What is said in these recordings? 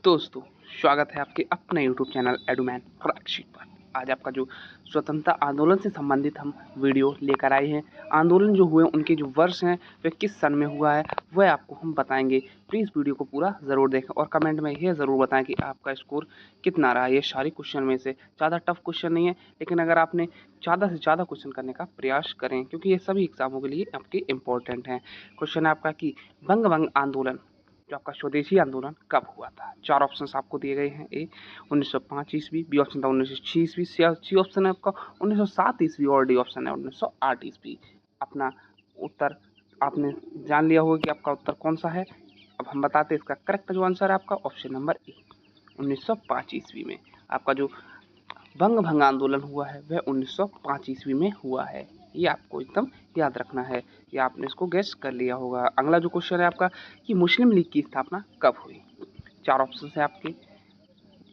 दोस्तों, स्वागत है आपके अपने यूट्यूब चैनल एडुमैन फैक्ट पर। आज आपका जो स्वतंत्रता आंदोलन से संबंधित हम वीडियो लेकर आए हैं। आंदोलन जो हुए उनके जो वर्ष हैं वह किस सन में हुआ है वह आपको हम बताएंगे। प्लीज़ वीडियो को पूरा ज़रूर देखें और कमेंट में यह ज़रूर बताएं कि आपका स्कोर कितना रहा। ये सारे क्वेश्चन में से ज़्यादा टफ क्वेश्चन नहीं है, लेकिन अगर आपने ज़्यादा से ज़्यादा क्वेश्चन करने का प्रयास करें, क्योंकि ये सभी एग्जामों के लिए आपके इम्पोर्टेंट हैं। क्वेश्चन है आपका कि बंग आंदोलन जो आपका स्वदेशी आंदोलन कब हुआ था। चार ऑप्शंस आपको दिए गए हैं। ए 1905 ईस्वी, बी ऑप्शन था 1906 ईस्वी, सी ऑप्शन है आपका 1907 ईस्वी और डी ऑप्शन है 1908 ईस्वी। अपना उत्तर आपने जान लिया होगा कि आपका उत्तर कौन सा है। अब हम बताते हैं इसका करेक्ट जो आंसर है आपका ऑप्शन नंबर ए 1905 ईस्वी में। आपका जो भंग आंदोलन हुआ है वह 1905 ईस्वी में हुआ है। ये आपको एकदम याद रखना है। या आपने इसको गैस कर लिया होगा। अगला जो क्वेश्चन है आपका कि मुस्लिम लीग की स्थापना कब हुई। चार ऑप्शन है आपके।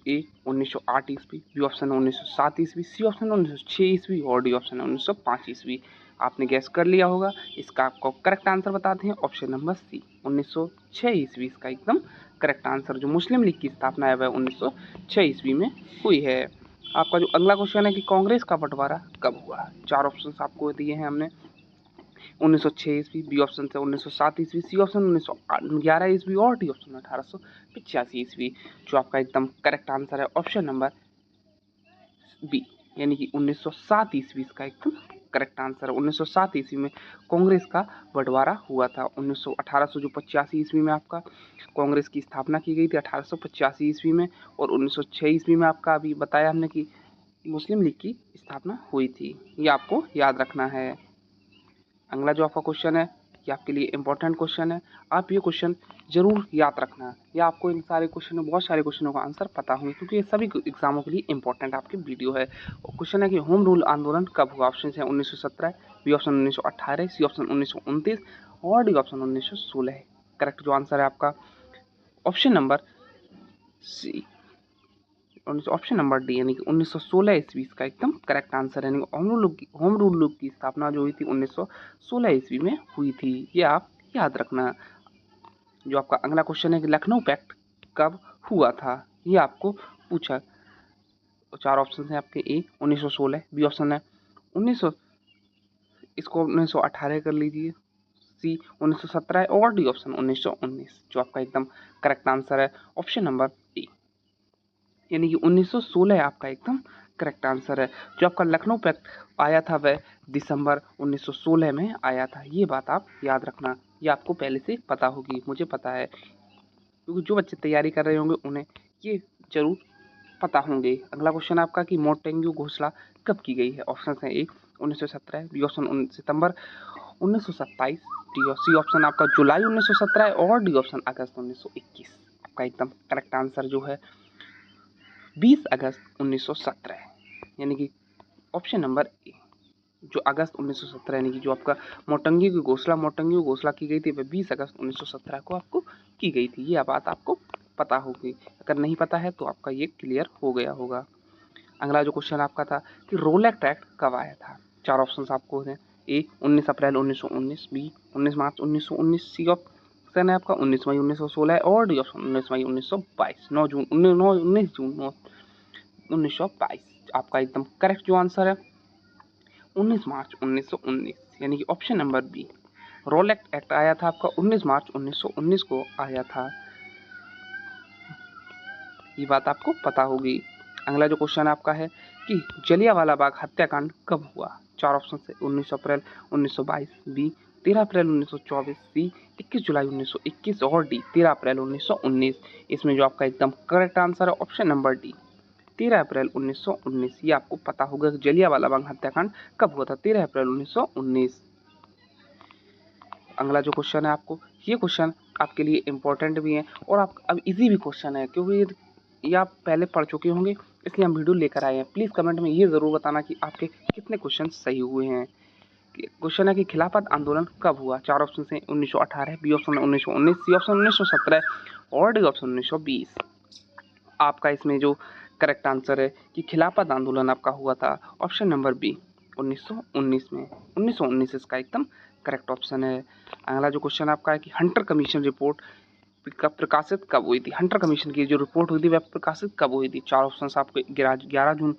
ए 1908 ईस्वी, बी ऑप्शन 1907 ईस्वी, सी ऑप्शन 1906 ईस्वी और डी ऑप्शन 1905 ईस्वी। आपने गैस कर लिया होगा। इसका आपको करेक्ट आंसर बताते हैं ऑप्शन नंबर सी 1906 ईस्वी। इसका एकदम करेक्ट आंसर जो मुस्लिम लीग की स्थापना है वह 1906 ईस्वी में हुई है। आपका जो अगला क्वेश्चन है कि कांग्रेस का बंटवारा कब हुआ। चार ऑप्शन आपको दिए हैं हमने। 1906 ईस्वी, बी ऑप्शन से 1907 ईस्वी, सी ऑप्शन 1911 ईस्वी और डी ऑप्शन 1885 ईस्वी। जो आपका एकदम करेक्ट आंसर है ऑप्शन नंबर बी यानी कि 1907 ईस्वी इसका एकदम करेक्ट आंसर है। 1907 ईस्वी में कांग्रेस का बंटवारा हुआ था। 1885 ईस्वी में आपका कांग्रेस की स्थापना की गई थी 1885 ईस्वी में, और 1906 ईस्वी में आपका अभी बताया हमने कि मुस्लिम लीग की स्थापना हुई थी। ये आपको याद रखना है। अगला जो आपका क्वेश्चन है ये आपके लिए इम्पोर्टेंट क्वेश्चन है। आप ये क्वेश्चन जरूर याद रखना, या आपको इन सारे क्वेश्चन में बहुत सारे क्वेश्चनों का आंसर पता होंगे, क्योंकि ये सभी एग्जामों के लिए इंपॉर्टेंट आपकी वीडियो है। और क्वेश्चन है कि होम रूल आंदोलन कब हुआ। ऑप्शन है 1917, बी ऑप्शन 1918, सी ऑप्शन 1929 और डी ऑप्शन 1916। करेक्ट जो आंसर है आपका option number C option number D यानी कि 1916 ईस्वी का एकदम करेक्ट आंसर है। होम रूल लुक की स्थापना जो हुई थी 1916 ईस्वी में हुई थी। ये आप याद रखना। जो आपका अगला क्वेश्चन है कि लखनऊ पैक्ट कब हुआ था, ये आपको पूछा। चार ऑप्शन है आपके। ए 1916, बी ऑप्शन है 1900, इसको 1918 कर लीजिए, सी 1917 और डी ऑप्शन 1919। जो आपका एकदम करेक्ट आंसर है ऑप्शन नंबर ए यानी कि 1916 आपका एकदम करेक्ट आंसर है। जो आपका लखनऊ पैक्ट आया था वह दिसंबर 1916 में आया था। ये बात आप याद रखना। ये आपको पहले से पता होगी, मुझे पता है, क्योंकि जो बच्चे तैयारी कर रहे होंगे उन्हें ये जरूर पता होंगे। अगला क्वेश्चन आपका कि मोंटेग्यू घोषणा कब की गई है। ऑप्शन है ए 1917, बी ऑप्शन सितंबर 1927, सी ऑप्शन आपका जुलाई 1917 और डी ऑप्शन अगस्त 1921। आपका एकदम करेक्ट आंसर जो है 20 अगस्त 1917 यानी कि ऑप्शन नंबर ए जो अगस्त 1917 यानी कि जो आपका मोंटेग्यू घोषणा की गई थी वह 20 अगस्त 1917 को आपको की गई थी। ये बात आपको पता होगी। अगर नहीं पता है तो आपका ये क्लियर हो गया होगा। अगला जो क्वेश्चन आपका था कि रोलेट एक्ट कब आया था। चार ऑप्शन आपको हैं। ए 19 अप्रैल 1919, बी 19 मार्च 1919, सी ऑप्शन है आपका 19 मई 1916 और डी ऑप्शन 19 मई 1922, 19 जून 1922। आपका एकदम करेक्ट जो आंसर है 19 मार्च 1919 यानी कि option number B Rowlatt Act आया था आपका 19 मार्च 1919 को आया था। ये बात आपको पता होगी। अगला जो क्वेश्चन आपका है कि जलियांवाला बाग हत्याकांड कब हुआ। चार ऑप्शन है 19 अप्रैल 1922, बी 13 अप्रैल 1924, सी 21 जुलाई 1921 और डी 13 अप्रैल 1919। इसमें जो आपका एकदम करेक्ट आंसर है ऑप्शन नंबर डी 13 अप्रैल 1919। ये आपको पता होगा कि जलियांवाला बाग हत्याकांड कब हुआ था, 13 अप्रैल 1919। अगला जो क्वेश्चन है आपको, ये क्वेश्चन आपके लिए इम्पोर्टेंट भी है और आप अब इजी भी क्वेश्चन है, क्योंकि ये आप पहले पढ़ चुके होंगे, इसलिए हम वीडियो लेकर आए हैं। प्लीज़ कमेंट में ये ज़रूर बताना कि आपके कितने क्वेश्चन सही हुए हैं। क्वेश्चन है कि खिलाफत आंदोलन कब हुआ। चार ऑप्शन है 1918, बी ऑप्शन 1919, सी ऑप्शन 1917 और डी ऑप्शन 1920। आपका इसमें जो करेक्ट आंसर है कि खिलाफत आंदोलन आपका हुआ था ऑप्शन नंबर बी 1919 में। 1919 इसका एकदम करेक्ट ऑप्शन है। अगला जो क्वेश्चन आपका है कि हंटर कमीशन रिपोर्ट प्रकाशित कब हुई थी? हंटर कमीशन की जो रिपोर्ट हुई थी वह प्रकाशित कब हुई थी? 4 ऑप्शंस आपको 11 जून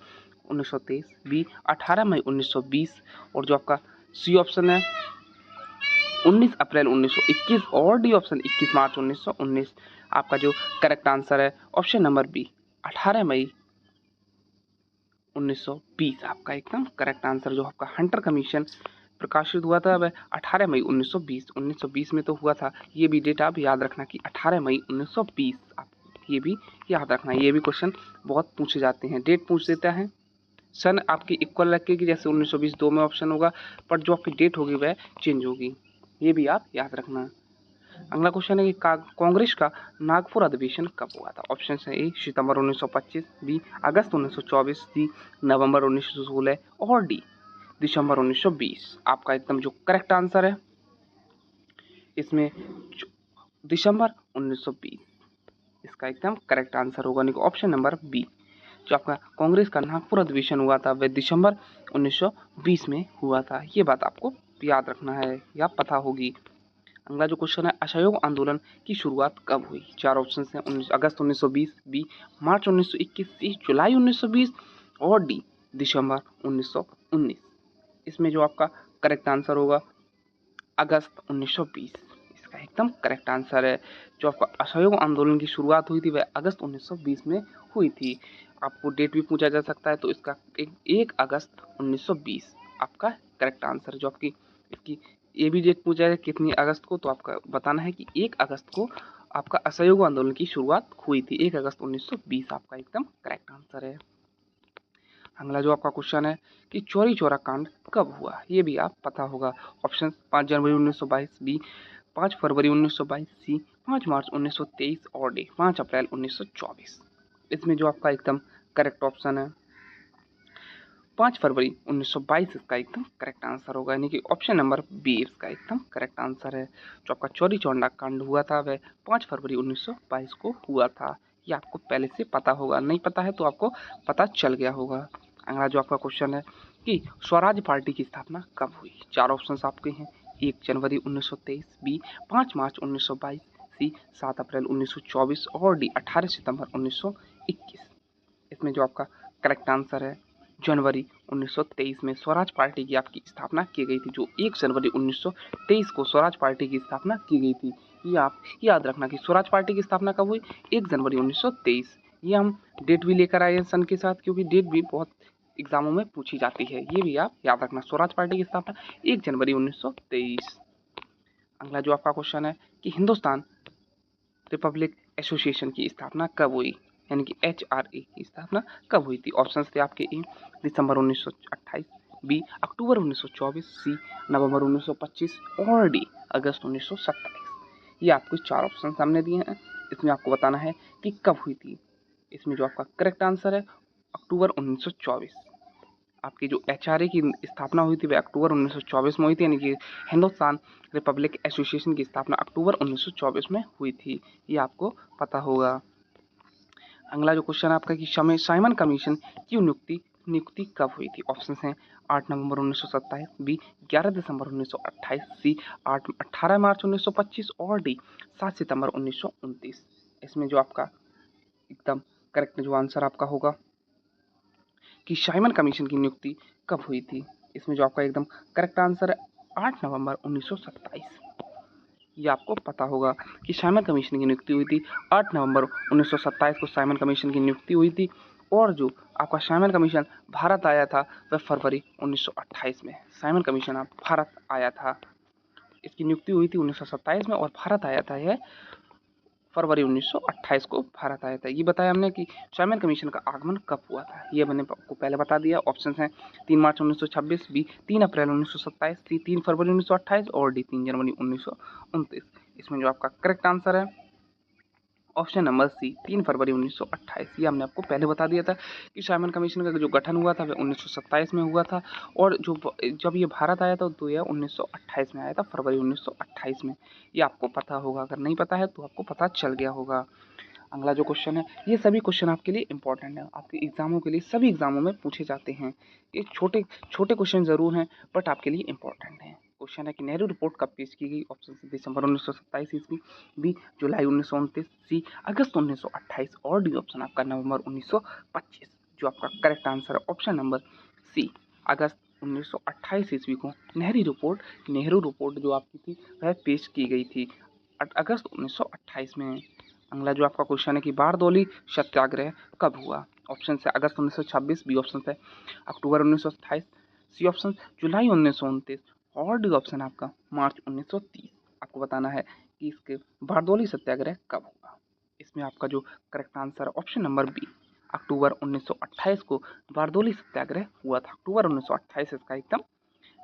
1923, बी 18 मई 1920 और जो आपका सी ऑप्शन है 19 अप्रैल 1921 और डी ऑप्शन 21 मार्च 1919। आपका जो करेक्ट आंसर है ऑप्शन नंबर बी 18 मई 1920 आपका एकदम करेक्ट आंसर। जो आपका हंटर कमीशन प्रकाशित हुआ था वह 18 मई 1920 में तो हुआ था। ये भी डेट आप याद रखना कि 18 मई 1920 आप ये भी याद रखना। ये भी क्वेश्चन बहुत पूछे जाते हैं, डेट पूछ देता है, सन आपकी इक्वल रखेगी जैसे 1920 दो में ऑप्शन होगा, पर जो आपकी डेट होगी वह चेंज होगी। ये भी आप याद रखना। अगला क्वेश्चन है कि कांग्रेस का नागपुर अधिवेशन कब हुआ था? ऑप्शन है ए सितंबर 1925, बी अगस्त 1924, सी नवंबर 1916 और डी दिसंबर 1920। आपका एकदम जो करेक्ट आंसर है इसमें दिसंबर 1920 इसका एकदम करेक्ट आंसर होगा, यानी कि ऑप्शन नंबर बी। जो आपका कांग्रेस का नागपुर अधिवेशन हुआ था वह दिसंबर 1920 में हुआ था। ये बात आपको याद रखना है या पता होगी। अगला जो क्वेश्चन है असहयोग आंदोलन की शुरुआत कब हुई? 4 ऑप्शन हैं 19 अगस्त 1920, बी मार्च 1921, सी जुलाई 1920 और डी दिसंबर 1919। इसमें जो आपका करेक्ट आंसर होगा अगस्त 1920 इसका एकदम करेक्ट आंसर है। जो आपका असहयोग आंदोलन की शुरुआत हुई थी वह अगस्त 1920 में हुई थी। आपको डेट भी पूछा जा सकता है तो इसका 1 अगस्त 1920 आपका करेक्ट आंसर। जो आपकी इसकी ये भी डेट पूछा है कितनी अगस्त को, तो आपका बताना है कि 1 अगस्त को आपका असहयोग आंदोलन की शुरुआत हुई थी। 1 अगस्त 1920 आपका एकदम करेक्ट आंसर है। अगला जो आपका क्वेश्चन है कि चौरी चौरा कांड कब हुआ? ये भी आप पता होगा। ऑप्शन 5 जनवरी 1922, बी 5 फरवरी 1922, सी 5 मार्च 1923 और डी 5 अप्रैल 1924। इसमें जो आपका एकदम करेक्ट ऑप्शन है 5 फरवरी 1922 इसका एकदम करेक्ट आंसर होगा, यानी कि ऑप्शन नंबर बी इसका एकदम करेक्ट आंसर है। जो आपका चौरी चौरा कांड हुआ था वह 5 फरवरी 1922 को हुआ था। ये आपको पहले से पता होगा, नहीं पता है तो आपको पता चल गया होगा। अगला जो आपका क्वेश्चन है कि स्वराज पार्टी की स्थापना कब हुई? 4 ऑप्शंस आपके हैं 1 जनवरी 1923, बी 5 मार्च 1922, सी 7 अप्रैल 1924 और डी 18 सितंबर 1921। इसमें जो आपका करेक्ट आंसर है जनवरी 1923 में स्वराज पार्टी की आपकी स्थापना की गई थी। जो 1 जनवरी 1923 को स्वराज पार्टी की स्थापना की गई थी। ये आप याद रखना कि स्वराज पार्टी की स्थापना कब हुई? 1 जनवरी 1923। ये हम डेट भी लेकर आए हैं सन के साथ, क्योंकि डेट भी बहुत एग्जामों में पूछी जाती है। ये भी आप याद रखना, स्वराज पार्टी की स्थापना 1 जनवरी 1923। अगला जो आपका क्वेश्चन है कि हिंदुस्तान रिपब्लिक एसोसिएशन की स्थापना कब हुई, यानी कि HRA की स्थापना कब हुई थी? ऑप्शंस थे आपके ए दिसंबर 1928, बी अक्टूबर 1924, सी नवंबर 1925 और डी अगस्त 1927। ये आपको 4 ऑप्शन सामने दिए हैं, इसमें आपको बताना है कि कब हुई थी। इसमें जो आपका करेक्ट आंसर है अक्टूबर 1924। आपकी जो HRA की स्थापना हुई थी वह अक्टूबर 1924 में हुई थी, यानी कि हिंदुस्तान रिपब्लिक एसोसिएशन की स्थापना अक्टूबर 1924 में हुई थी। ये आपको पता होगा। अगला जो क्वेश्चन आपका कि साइमन कमीशन की नियुक्ति कब हुई थी? ऑप्शन हैं 8 नवंबर 1927, बी 11 दिसंबर 1928, सी 18 मार्च 1925 और डी 7 सितंबर 1929। इसमें जो आपका एकदम करेक्ट जो आंसर आपका होगा कि साइमन कमीशन की नियुक्ति कब हुई थी? इसमें जो आपका एकदम करेक्ट आंसर है 8 नवंबर 1927। ये आपको पता होगा कि साइमन कमीशन की नियुक्ति हुई थी 8 नवंबर 1927 को साइमन कमीशन की नियुक्ति हुई थी। और जो आपका साइमन कमीशन भारत आया था वह फरवरी 1928 में साइमन कमीशन आप भारत आया था। इसकी नियुक्ति हुई थी 1927 में और भारत आया था यह फरवरी 1928 को भारत आया था। ये बताया हमने कि साइमन कमीशन का आगमन कब हुआ था, ये मैंने आपको पहले बता दिया। ऑप्शन हैं 3 मार्च 1926, बी 3 अप्रैल 1927, सी 3 फरवरी 1928 और डी 3 जनवरी 1929। इसमें जो आपका करेक्ट आंसर है ऑप्शन नंबर सी 3 फरवरी 1928। ये हमने आपको पहले बता दिया था कि साइमन कमीशन का जो गठन हुआ था वह 1927 में हुआ था और जो जब ये भारत आया था तो यह 1928 में आया था, फरवरी 1928 में। ये आपको पता होगा, अगर नहीं पता है तो आपको पता चल गया होगा। अगला जो क्वेश्चन है ये सभी क्वेश्चन आपके लिए इंपॉर्टेंट है, आपके एग्जामों के लिए सभी एग्जामों में पूछे जाते हैं। ये छोटे छोटे क्वेश्चन ज़रूर हैं बट आपके लिए इंपॉर्टेंट हैं। क्वेश्चन है कि नेहरू रिपोर्ट कब पेश की गई। ऑप्शन सी दिसंबर 1927 ईस्वी, बी जुलाई 1929, सी अगस्त 1928 और डी ऑप्शन आपका नवंबर 1925। जो आपका करेक्ट आंसर है ऑप्शन नंबर सी, अगस्त 1928 ईस्वी को नेहरू रिपोर्ट जो आपकी थी वह पेश की गई थी अगस्त 1928 में। अगला जो आपका क्वेश्चन है कि बारदौली सत्याग्रह कब हुआ। ऑप्शन है अगस्त 1926, बी ऑप्शन है अक्टूबर 1927, सी ऑप्शन जुलाई 1929 और डी ऑप्शन आपका मार्च 1930। आपको बताना है कि इसके बारदौली सत्याग्रह कब हुआ। इसमें आपका जो करेक्ट आंसर है ऑप्शन नंबर बी, अक्टूबर 1928 को बारदौली सत्याग्रह हुआ था। अक्टूबर 1928 इसका एकदम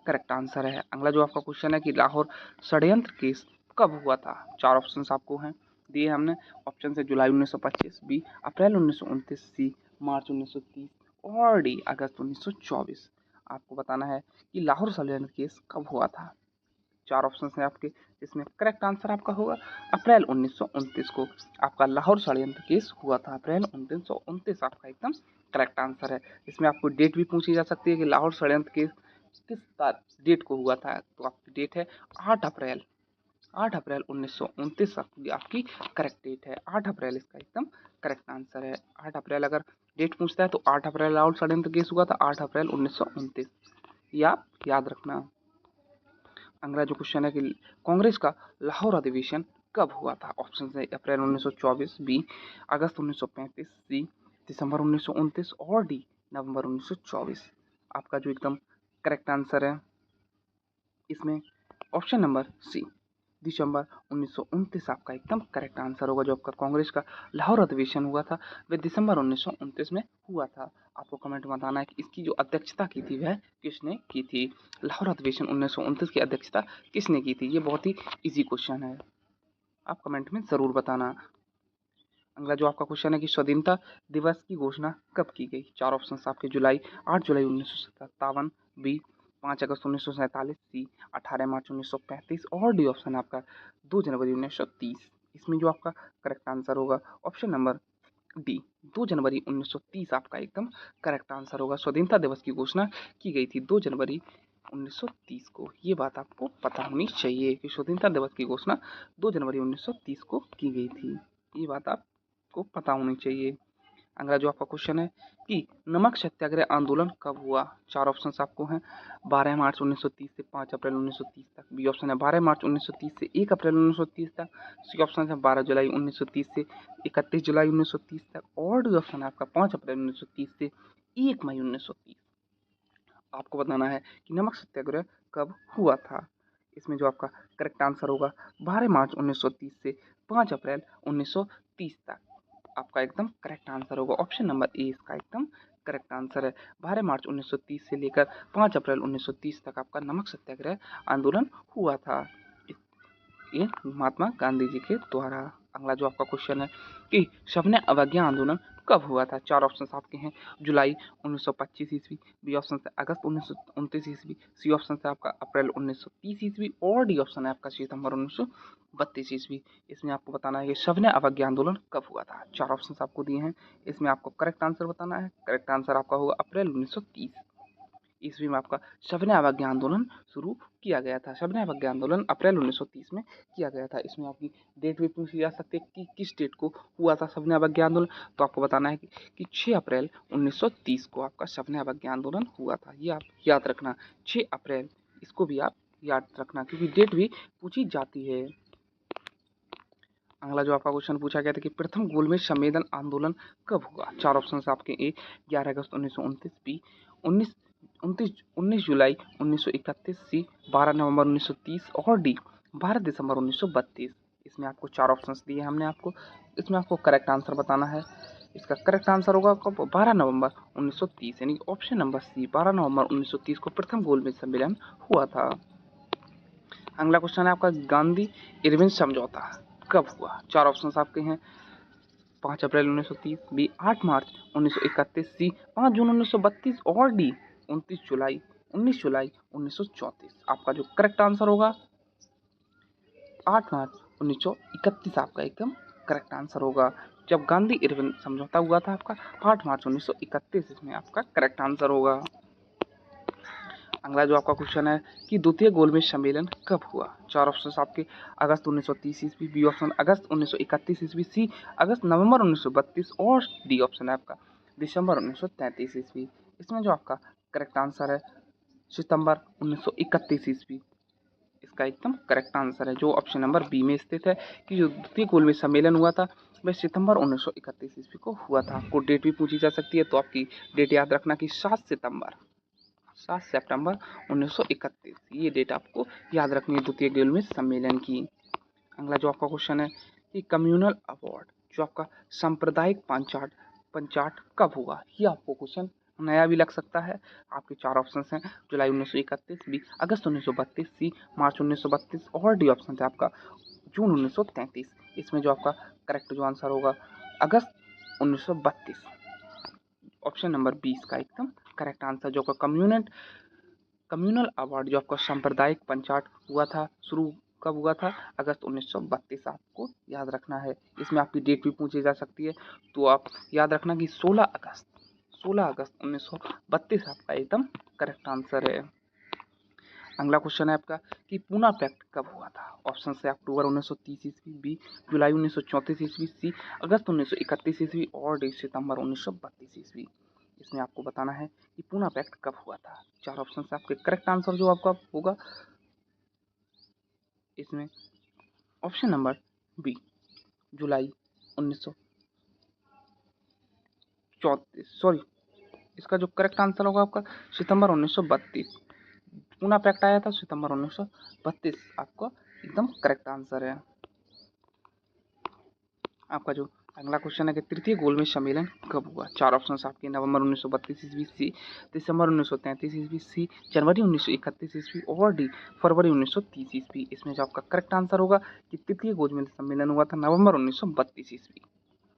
करेक्ट आंसर है। अगला जो आपका क्वेश्चन है कि लाहौर षड्यंत्र केस कब हुआ था। चार ऑप्शंस आपको हैं दिए हमने। ऑप्शन से जुलाई 1925, बी अप्रैल 1929, सी मार्च 1930 और डी अगस्त 1924। आपको बताना है कि लाहौर षड्यंत्र केस कब हुआ था। चार ऑप्शन हैं आपके, जिसमें करेक्ट आंसर आपका होगा अप्रैल 1929 को आपका लाहौर षड्यंत्र केस हुआ था। अप्रैल 1929 आपका एकदम करेक्ट आंसर है। इसमें आपको डेट भी पूछी जा सकती है कि लाहौर षड्यंत्र केस किस डेट को हुआ था। तो आपकी डेट है 8 अप्रैल 1929 आपकी करेक्ट डेट है। 8 अप्रैल इसका एकदम करेक्ट आंसर है। 8 अप्रैल अगर डेट पूछता है तो 8 अप्रैल लाहौर षड्यंत्र केस हुआ था, 8 अप्रैल 1929, ये आप याद रखना। अगला जो क्वेश्चन है कि कांग्रेस का लाहौर अधिवेशन कब हुआ था। ऑप्शन है अप्रैल 1924, बी अगस्त 1935, सी दिसंबर 1929 और डी नवंबर 1924। आपका जो एकदम करेक्ट आंसर है इसमें ऑप्शन नंबर सी, दिसंबर 1929 आपका एकदम करेक्ट आंसर होगा। जो आपका कांग्रेस का लाहौर अधिवेशन हुआ था वह दिसंबर 1929 में हुआ था। आपको कमेंट में बताना है कि इसकी जो अध्यक्षता की थी वह किसने की थी। लाहौर अधिवेशन 1929 की अध्यक्षता किसने की थी। ये बहुत ही इजी क्वेश्चन है, आप कमेंट में ज़रूर बताना। अगला जो आपका क्वेश्चन है कि स्वाधीनता दिवस की घोषणा कब की गई। चार ऑप्शन आपके 8 जुलाई 1957, बी 5 अगस्त 1947, सी 18 मार्च 1935 और डी ऑप्शन आपका 2 जनवरी 1930। इसमें जो आपका करेक्ट आंसर होगा ऑप्शन नंबर डी, 2 जनवरी 1930 आपका एकदम करेक्ट आंसर होगा। स्वाधीनता दिवस की घोषणा की गई थी 2 जनवरी 1930 को। ये बात आपको पता होनी चाहिए कि स्वतंत्रता दिवस की घोषणा 2 जनवरी 1930 को की गई थी। ये बात आपको पता होनी चाहिए। अगला जो आपका क्वेश्चन है कि नमक सत्याग्रह आंदोलन कब हुआ। चार ऑप्शन आपको हैं 12 मार्च 1930 से 5 अप्रैल 1930 तक, बी ऑप्शन है 12 मार्च 1930 से 1 अप्रैल 1930 तक, सी ऑप्शन है 12 जुलाई 1930 से 31 जुलाई 1930 तक और डी ऑप्शन है आपका 5 अप्रैल 1930 से 1 मई 1930। आपको बताना है कि नमक सत्याग्रह कब हुआ था। इसमें जो आपका करेक्ट आंसर होगा 12 मार्च 1930 से 5 अप्रैल 1930 तक। आपका एकदम करेक्ट आंसर होगा ऑप्शन नंबर ए, इसका एकदम करेक्ट आंसर है। 12 मार्च 1930 से लेकर 5 अप्रैल 1930 तक आपका नमक सत्याग्रह आंदोलन हुआ था, ये महात्मा गांधी जी के द्वारा। अगला जो आपका क्वेश्चन है कि सविनय अवज्ञा आंदोलन कब हुआ था। चार ऑप्शन आपके हैं जुलाई 1925 ईस्वी, बी ऑप्शन है अगस्त 1929 ईस्वी, सी ऑप्शन है आपका अप्रैल 1930 ईस्वी और डी ऑप्शन है आपका सितंबर 1932 ईस्वी। इसमें आपको बताना है कि सविनय अवज्ञा आंदोलन कब हुआ था। चार ऑप्शन आपको दिए हैं, इसमें आपको करेक्ट आंसर बताना है। करेक्ट आंसर आपका होगा अप्रैल 1930 ईस्वी में आपका सविनय अवज्ञा आंदोलन शुरू किया गया था। सविनय अवज्ञा आंदोलन अप्रैल 1930 में किया गया था। इसमें आपकी डेट भी पूछी जा सकती है कि किस डेट को हुआ था सविनय अवज्ञा आंदोलन। तो आपको बताना है कि 6 अप्रैल 1930 को आपका सविनय अवज्ञा आंदोलन हुआ था। ये आप याद रखना 6 अप्रैल, इसको भी आप याद रखना क्योंकि डेट भी पूछी जाती है। अगला जो आपका क्वेश्चन पूछा गया था कि प्रथम गोलमेज सम्मेलन आंदोलन कब हुआ। चार ऑप्शन आपके ए 11 अगस्त 1929, बी 19 जुलाई 1931, सी 12 नवंबर 1930 और डी 12 दिसंबर 1932। इसमें आपको चार ऑप्शंस दिए हमने आपको, इसमें आपको करेक्ट आंसर बताना है। इसका करेक्ट आंसर होगा आपको 12 नवंबर 1930 यानी ऑप्शन नंबर सी, 12 नवंबर 1930 को प्रथम गोलमेज सम्मेलन हुआ था। अगला क्वेश्चन है आपका गांधी इरविन समझौता कब हुआ। चार ऑप्शन आपके हैं 5 अप्रैल 1930, बी 8 मार्च 1931, सी 5 जून 1932 और डी 19 जुलाई 1934। आपका जो करेक्ट आंसर होगा 8 मार्च 1931 आपका एकदम करेक्ट आंसर होगा। जब गांधी इरविन समझौता हुआ था आपका 8 मार्च 1931, इसमें आपका करेक्ट आंसर होगा। अगला जो आपका क्वेश्चन है कि द्वितीय गोलमेज सम्मेलन कब हुआ। चार ऑप्शन आपके, अगस्त 1930 ईस्वी, बी ऑप्शन अगस्त 1931 ईस्वी, सी अगस्त नवंबर 1932 और डी ऑप्शन है आपका दिसंबर 1933 ईस्वी। इसमें जो आपका करेक्ट आंसर है सितंबर 1931 ईस्वी, इसका एकदम करेक्ट आंसर है जो ऑप्शन नंबर बी में स्थित है कि जो द्वितीय गोलमेज सम्मेलन हुआ था वह सितंबर 1931 ईस्वी को हुआ था। आपको डेट भी पूछी जा सकती है तो आपकी डेट याद रखना कि 7 सितंबर 1931, ये डेट आपको याद रखनी है द्वितीय गोलमेज सम्मेलन की। अगला जो आपका क्वेश्चन है कि कम्युनल अवार्ड जो आपका सांप्रदायिक पंचाट कब हुआ। ये आपको क्वेश्चन नया भी लग सकता है। आपके चार ऑप्शंस हैं, जुलाई 1931, बी अगस्त 1932, सी मार्च 1932 और डी ऑप्शन है आपका जून 1933। इसमें जो आपका करेक्ट जो आंसर होगा अगस्त 1932, ऑप्शन नंबर 20 का एकदम करेक्ट आंसर जो आपका कम्युनल अवार्ड जो आपका सांप्रदायिक पंचाट हुआ था शुरू कब हुआ था, अगस्त 1932 आपको याद रखना है। इसमें आपकी डेट भी पूछी जा सकती है तो आप याद रखना कि 16 अगस्त 1932 आपका एकदम करेक्ट आंसर है। अगला क्वेश्चन है आपका कि पूना पैक्ट कब हुआ था। ऑप्शन से अक्टूबर 1930 ईस्वी, बी जुलाई 1934 ईस्वी, सी अगस्त 1931 ईस्वी और डी सितंबर 1932 ईस्वी। इसमें आपको बताना है कि पूना पैक्ट कब हुआ था। चार ऑप्शन से आपके करेक्ट आंसर जो आपका होगा इसमें ऑप्शन नंबर बी जुलाई 1934, सॉरी इसका जो करेक्ट आंसर होगा आपका सितंबर 1932। पूना पैक्ट आया था सितंबर 1932, आपका एकदम करेक्ट आंसर है। आपका जो अगला क्वेश्चन है कि तृतीय गोलमेज सम्मेलन कब हुआ। चार ऑप्शन आपके, नवंबर 1932 ईस्वी, सी दिसंबर 1933 ईस्वी, सी जनवरी 1931 ईस्वी और डी फरवरी 1930 ईस्वी। इसमें जो आपका करेक्ट आंसर होगा कि तृतीय गोलमेज सम्मेलन हुआ था नवंबर 1932 ईस्वी,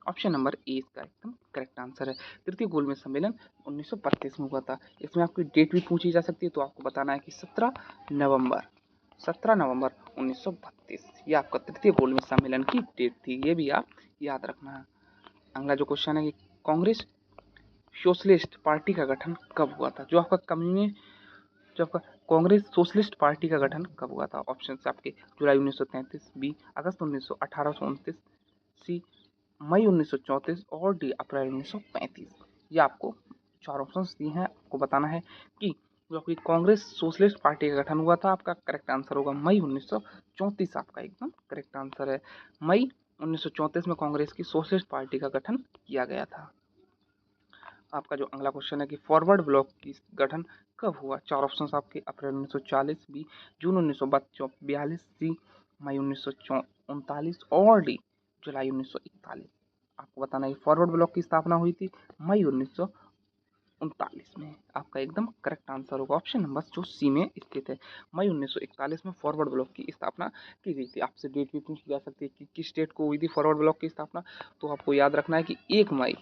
ऑप्शन नंबर ए इसका एकदम करेक्ट आंसर है। तृतीय गोलमेज सम्मेलन 1932 में हुआ था। इसमें आपकी डेट भी पूछी जा सकती है तो आपको बताना है कि 17 नवंबर 1932 ये आपका तृतीय गोलमेज सम्मेलन की डेट थी, ये भी आप याद रखना है। अगला जो क्वेश्चन है कि कांग्रेस सोशलिस्ट पार्टी का गठन कब हुआ था। जो आपका कांग्रेस सोशलिस्ट पार्टी का गठन कब हुआ था। ऑप्शन आपके जुलाई 1933, बी अगस्त 1829, सी मई 1934 और डी अप्रैल 1935। ये आपको चार ऑप्शंस दिए हैं, आपको बताना है कि जो आपकी कांग्रेस सोशलिस्ट पार्टी का गठन हुआ था आपका करेक्ट आंसर होगा मई 1934, आपका एकदम करेक्ट आंसर है। मई 1934 में कांग्रेस की सोशलिस्ट पार्टी का गठन किया गया था। आपका जो अगला क्वेश्चन है कि फॉरवर्ड ब्लॉक की गठन कब हुआ। चार ऑप्शंस आपके, अप्रैल 1940, बी जून 1942, सी मई 1939 और डी जुलाई 1941। आपको बताना है फॉरवर्ड ब्लॉक की स्थापना हुई थी मई 1939 में, आपका एकदम करेक्ट आंसर होगा ऑप्शन नंबर जो सी में स्थित है। मई 1941 में फॉरवर्ड ब्लॉक की स्थापना की गई थी। आपसे डेट भी पूछी जा सकती है कि किस डेट को हुई थी फॉरवर्ड ब्लॉक की स्थापना, तो आपको याद रखना है कि 1 मई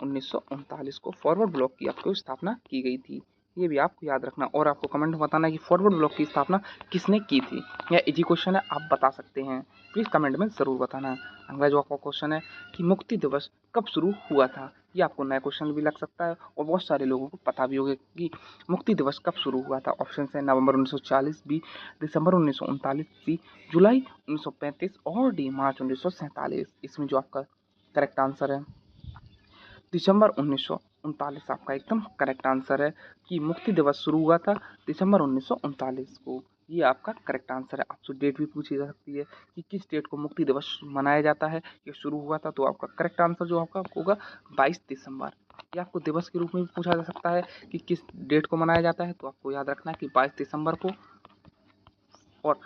1939 को फॉरवर्ड ब्लॉक की आपको स्थापना की गई थी, ये भी आपको याद रखना। और आपको कमेंट में बताना है कि फॉरवर्ड ब्लॉक की स्थापना किसने की थी। यह इजी क्वेश्चन है, आप बता सकते हैं, प्लीज़ कमेंट में ज़रूर बताना। अगला जो आपका क्वेश्चन है कि मुक्ति दिवस कब शुरू हुआ था। ये आपको नया क्वेश्चन भी लग सकता है और बहुत सारे लोगों को पता भी होगा कि मुक्ति दिवस कब शुरू हुआ था। ऑप्शन है नवंबर 1940, बी दिसंबर 1939, सी जुलाई 1935 और डी मार्च 1947। इसमें जो आपका करेक्ट आंसर है दिसंबर 1939, आपका एकदम करेक्ट आंसर है कि मुक्ति दिवस शुरू हुआ था दिसंबर 1939 को, ये आपका करेक्ट आंसर है। आपसे डेट भी पूछी जा सकती है कि किस डेट को मुक्ति दिवस मनाया जाता है, ये शुरू हुआ था, तो आपका करेक्ट आंसर जो आपका होगा 22 दिसंबर। ये आपको दिवस के रूप में भी पूछा जा सकता है कि किस डेट को मनाया जाता है, तो आपको याद रखना है कि 22 दिसंबर को, और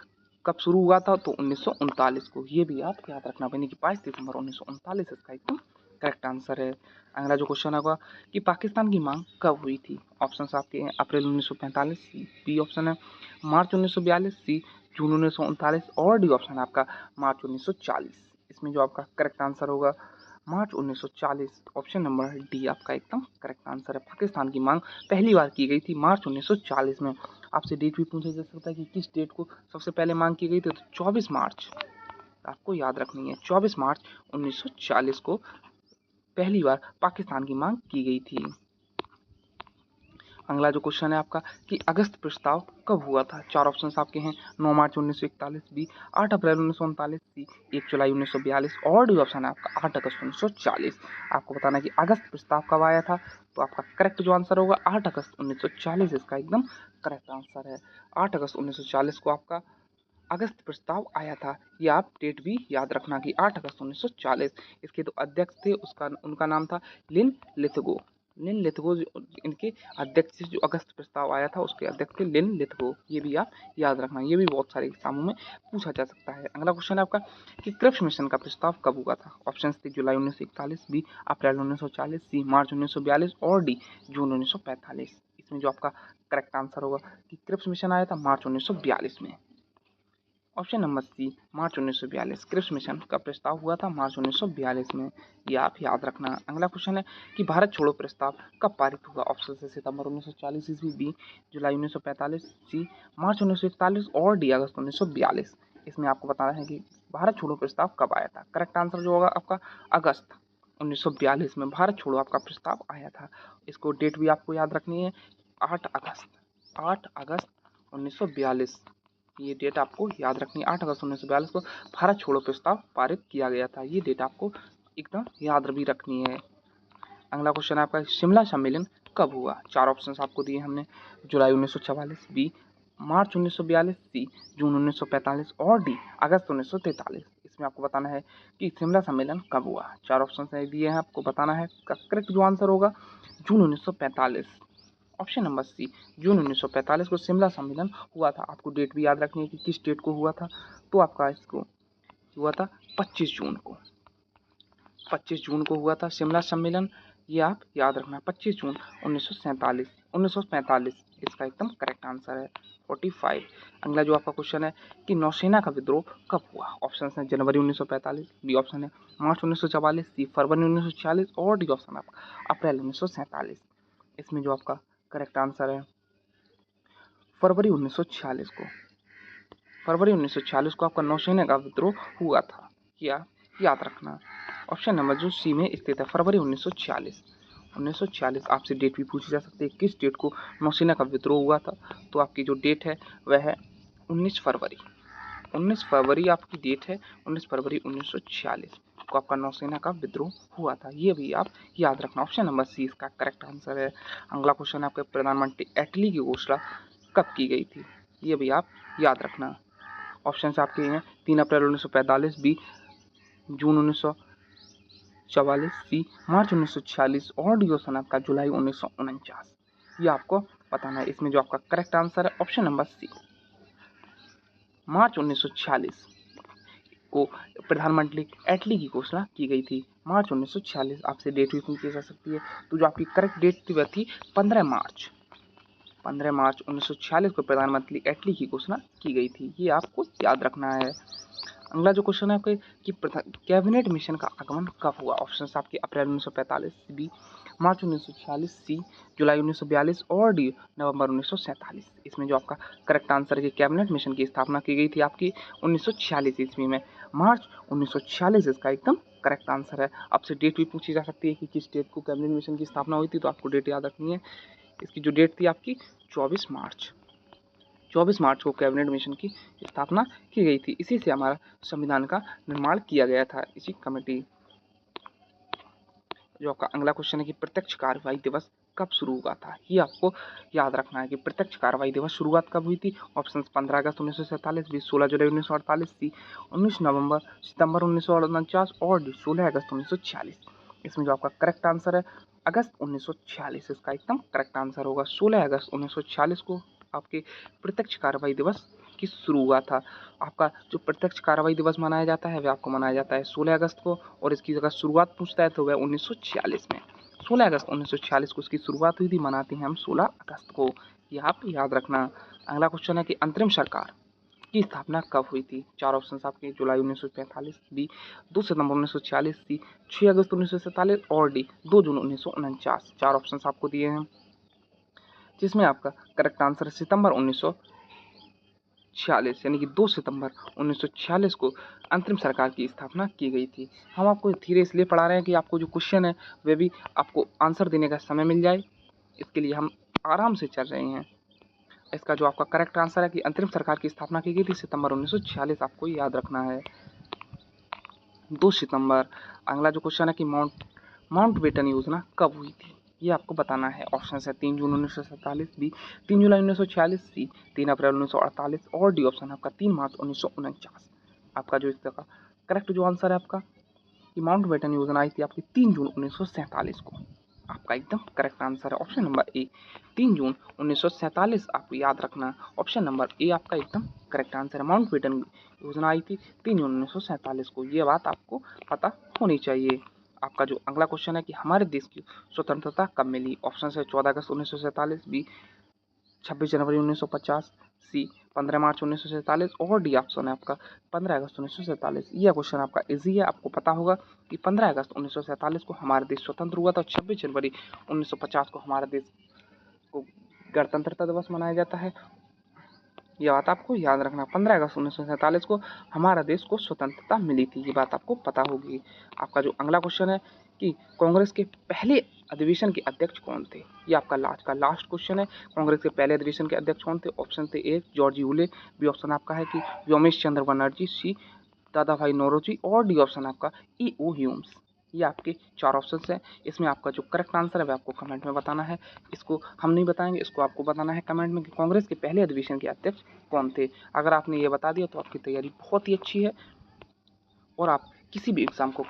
कब शुरू हुआ था तो 1939 को, ये भी आप याद रखना यानी कि 22 दिसंबर 1939 इसका एकदम करेक्ट आंसर है। अगला जो क्वेश्चन होगा कि पाकिस्तान की मांग कब हुई थी। ऑप्शन आपके हैं अप्रैल 1945, बी ऑप्शन है मार्च 1942, सी जून 1939 और डी ऑप्शन है आपका मार्च 1940। इसमें जो आपका करेक्ट आंसर होगा मार्च 1940, ऑप्शन नंबर डी आपका एकदम करेक्ट आंसर है। पाकिस्तान की मांग पहली बार की गई थी मार्च 1940 में। आपसे डेट भी पूछा जा सकता है कि किस डेट को सबसे पहले मांग की गई थी, तो 24 मार्च आपको याद रखनी है। 24 मार्च 1940 को पहली बार पाकिस्तान की मांग की गई थी। अगला जो क्वेश्चन है आपका कि अगस्त प्रस्ताव कब हुआ था। चार ऑप्शंस आपके हैं 9 मार्च 1941, बी 8 अप्रैल 1939, सी 1 जुलाई 1942 और डी ऑप्शन है आपका 8 अगस्त 1940। आपको बताना है कि अगस्त प्रस्ताव कब आया था, तो आपका करेक्ट जो आंसर होगा 8 अगस्त 1940 इसका एकदम करेक्ट आंसर है। 8 अगस्त 1940 को आपका अगस्त प्रस्ताव आया था। ये आप डेट भी याद रखना कि 8 अगस्त 1940। इसके जो अध्यक्ष थे उनका नाम था लिन लिथगो। लिन लिथगो इनके अध्यक्ष जो अगस्त प्रस्ताव आया था उसके अध्यक्ष थे लिन लिथगो। ये भी आप याद रखना, ये भी बहुत सारे एग्जामों में पूछा जा सकता है। अगला क्वेश्चन है आपका कि क्रिप्स मिशन का प्रस्ताव कब हुआ था। ऑप्शन थे जुलाई 1941, बी अप्रैल 1940, सी मार्च 1942 और डी जून 1945। इसमें जो आपका करेक्ट आंसर होगा कि क्रिप्स मिशन आया था मार्च 1942 में। ऑप्शन नंबर सी मार्च 1942। क्रिप्स मिशन का प्रस्ताव हुआ था मार्च 1942 में, ये आप याद रखना। अगला क्वेश्चन है कि भारत छोड़ो प्रस्ताव कब पारित हुआ। ऑप्शन से सितंबर 1940 ईस्वी, बी जुलाई 1945, सी मार्च 1941 और डी अगस्त 1942। इसमें आपको बताना है कि भारत छोड़ो प्रस्ताव कब आया था। करेक्ट आंसर जो होगा आपका अगस्त 1942 में भारत छोड़ो आपका प्रस्ताव आया था। इसको डेट भी आपको याद रखनी है 8 अगस्त 1942। ये डेट आपको याद रखनी है। 8 अगस्त 1942 को भारत छोड़ो प्रस्ताव पारित किया गया था। ये डेट आपको एकदम याद भी रखनी है। अगला क्वेश्चन है आपका शिमला सम्मेलन कब हुआ। चार ऑप्शंस आपको दिए हमने जुलाई 1944, बी मार्च 1942, सी जून 1945 और डी अगस्त 1943। इसमें आपको बताना है कि शिमला सम्मेलन कब हुआ। चार ऑप्शन दिए हैं, आपको बताना है। करेक्ट जो आंसर होगा जून 1945। ऑप्शन नंबर सी जून 1945 को शिमला सम्मेलन हुआ था। आपको डेट भी याद रखनी है कि किस डेट को हुआ था, तो आपका इसको हुआ था 25 जून को। 25 जून को हुआ था शिमला सम्मेलन, ये आप याद रखना। 25 जून 1945 इसका एकदम करेक्ट आंसर है 45। अगला जो आपका क्वेश्चन है कि नौसेना का विद्रोह कब हुआ। ऑप्शन है जनवरी 1945, बी ऑप्शन है मार्च 1944, सी फरवरी 1946 और डी ऑप्शन आपका अप्रैल 1947। इसमें जो आपका करेक्ट आंसर है फरवरी 1946 को। फरवरी 1946 को आपका नौसेना का विद्रोह हुआ था, क्या याद रखना। ऑप्शन नंबर जो सी में स्थित है फरवरी 1946। आपसे डेट भी पूछी जा सकती है किस डेट को नौसेना का विद्रोह हुआ था, तो आपकी जो डेट है वह है 19 फरवरी। 19 फरवरी आपकी डेट है। 19 फरवरी 1946 को आपका नौसेना का विद्रोह हुआ था, ये भी आप याद रखना। ऑप्शन नंबर सी इसका करेक्ट आंसर है। अगला क्वेश्चन है आपके प्रधानमंत्री एटली की घोषणा कब की गई थी, ये भी आप याद रखना। ऑप्शन आपके हैं 3 अप्रैल 1945, बी जून 1944, सी मार्च 1946 और डी ऑप्शन आपका जुलाई 1949। ये आपको बताना है। इसमें जो आपका करेक्ट आंसर है ऑप्शन नंबर सी मार्च 1946 को प्रधानमंत्री एटली की घोषणा की गई थी। मार्च 1946 आपसे डेट भी पूछी जा सकती है, तो जो आपकी करेक्ट डेट थी वह थी 15 मार्च 1946 को प्रधानमंत्री एटली की घोषणा की गई थी, ये आपको याद रखना है। अगला जो क्वेश्चन है आपके कि कैबिनेट मिशन का आगमन कब हुआ। ऑप्शन आपके अप्रैल 1945, बी मार्च 1946, सी जुलाई 1942 और डी नवंबर 1947। इसमें जो आपका करेक्ट आंसर है कि कैबिनेट मिशन की स्थापना की गई थी आपकी 1946 ईस्वी में, मार्च 1946 इसका एकदम करेक्ट आंसर है। आपसे डेट भी पूछी जा सकती है कि किस डेट को कैबिनेट मिशन की स्थापना हुई थी, तो आपको डेट याद रखनी है। इसकी जो डेट थी आपकी 24 मार्च को कैबिनेट मिशन की स्थापना की गई थी। इसी से हमारा संविधान का निर्माण किया गया था, इसी कमेटी। जो आपका अगला क्वेश्चन है कि प्रत्यक्ष कार्रवाई दिवस कब शुरू हुआ था, ये आपको याद रखना है कि प्रत्यक्ष कार्रवाई दिवस शुरुआत कब हुई थी। ऑप्शन 15 अगस्त 1947, बी 16 जुलाई 1948, सी 19 नवंबर सितंबर 1949 और डी 16 अगस्त 1946। इसमें जो आपका करेक्ट आंसर है अगस्त 1946 इसका एकदम करेक्ट आंसर होगा। 16 अगस्त 1946 को आपके प्रत्यक्ष कार्रवाई दिवस की शुरू हुआ था। आपका जो प्रत्यक्ष कार्रवाई दिवस मनाया जाता है वह आपको मनाया जाता है 16 अगस्त को, और इसकी अगर शुरुआत पूछता है तो वह 1946 में 16 अगस्त 1946 को इसकी शुरुआत हुई थी, मनाते हैं हम 16 अगस्त को, यह आप याद रखना। अगला क्वेश्चन है कि अंतरिम सरकार की स्थापना कब हुई थी। चार ऑप्शन आपके जुलाई 1945, बी 2 सितंबर 1946, सी 6 अगस्त 1947 और डी 2 जून 1949। चार ऑप्शन आपको दिए हैं, जिसमें आपका करेक्ट आंसर सितंबर 1946 यानी कि 2 सितंबर 1946 को अंतरिम सरकार की स्थापना की गई थी। हम आपको धीरे इसलिए पढ़ा रहे हैं कि आपको जो क्वेश्चन है वह भी आपको आंसर देने का समय मिल जाए, इसके लिए हम आराम से चल रहे हैं। इसका जो आपका करेक्ट आंसर है कि अंतरिम सरकार की स्थापना की गई थी सितंबर 1946, आपको याद रखना है। 2 सितंबर। अगला जो क्वेश्चन है कि माउंटबेटन योजना कब हुई थी, ये आपको बताना है। ऑप्शन है 3 जून 1947, बी 3 जुलाई 1946, सी 3 अप्रैल 1948 और डी ऑप्शन है आपका 3 मार्च 1949। आपका जो इसका करेक्ट जो आंसर है आपका कि माउंटबेटन योजना आई थी आपकी 3 जून 1947 को। आपका एकदम करेक्ट आंसर है ऑप्शन नंबर ए 3 जून 1947, आपको याद रखना। ऑप्शन नंबर ए आपका एकदम करेक्ट आंसर है। माउंटबेटन योजना आई थी 3 जून 1947 को, ये बात आपको पता होनी चाहिए। आपका जो अगला क्वेश्चन है कि हमारे देश की स्वतंत्रता कब मिली। ऑप्शन है 14 अगस्त 1947, बी 26 जनवरी 1950, सी 15 मार्च 1947 और डी ऑप्शन है आपका 15 अगस्त 1947। यह क्वेश्चन आपका इजी है, आपको पता होगा कि 15 अगस्त 1947 को हमारा देश स्वतंत्र हुआ था और 26 जनवरी 1950 को हमारा देश को गणतंत्रता दिवस मनाया जाता है। यह बात आपको याद रखना। 15 अगस्त 1947 को हमारा देश को स्वतंत्रता मिली थी, ये बात आपको पता होगी। आपका जो अगला क्वेश्चन है कि कांग्रेस के पहले अधिवेशन के अध्यक्ष कौन थे, ये आपका लास्ट क्वेश्चन है। कांग्रेस के पहले अधिवेशन के अध्यक्ष कौन थे। ऑप्शन थे A George Yule, B option आपका है कि व्योमेश चंद्र बनर्जी, सी दादा भाई नौरोजी और डी ऑप्शन आपका ई ओ ह्यूम्स। ये आपके 4 ऑप्शन हैं। इसमें आपका जो करेक्ट आंसर है वह आपको कमेंट में बताना है। इसको हम नहीं बताएंगे, इसको आपको बताना है कमेंट में कि कांग्रेस के पहले अधिवेशन के अध्यक्ष कौन थे। अगर आपने ये बता दिया तो आपकी तैयारी बहुत ही अच्छी है और आप किसी भी एग्ज़ाम को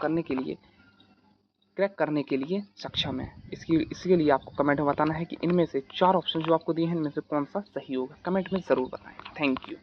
क्रैक करने के लिए सक्षम है। इसके लिए आपको कमेंट में बताना है कि इनमें से 4 ऑप्शन जो आपको दिए हैं इनमें से कौन सा सही होगा। कमेंट में ज़रूर बताएं। Thank you.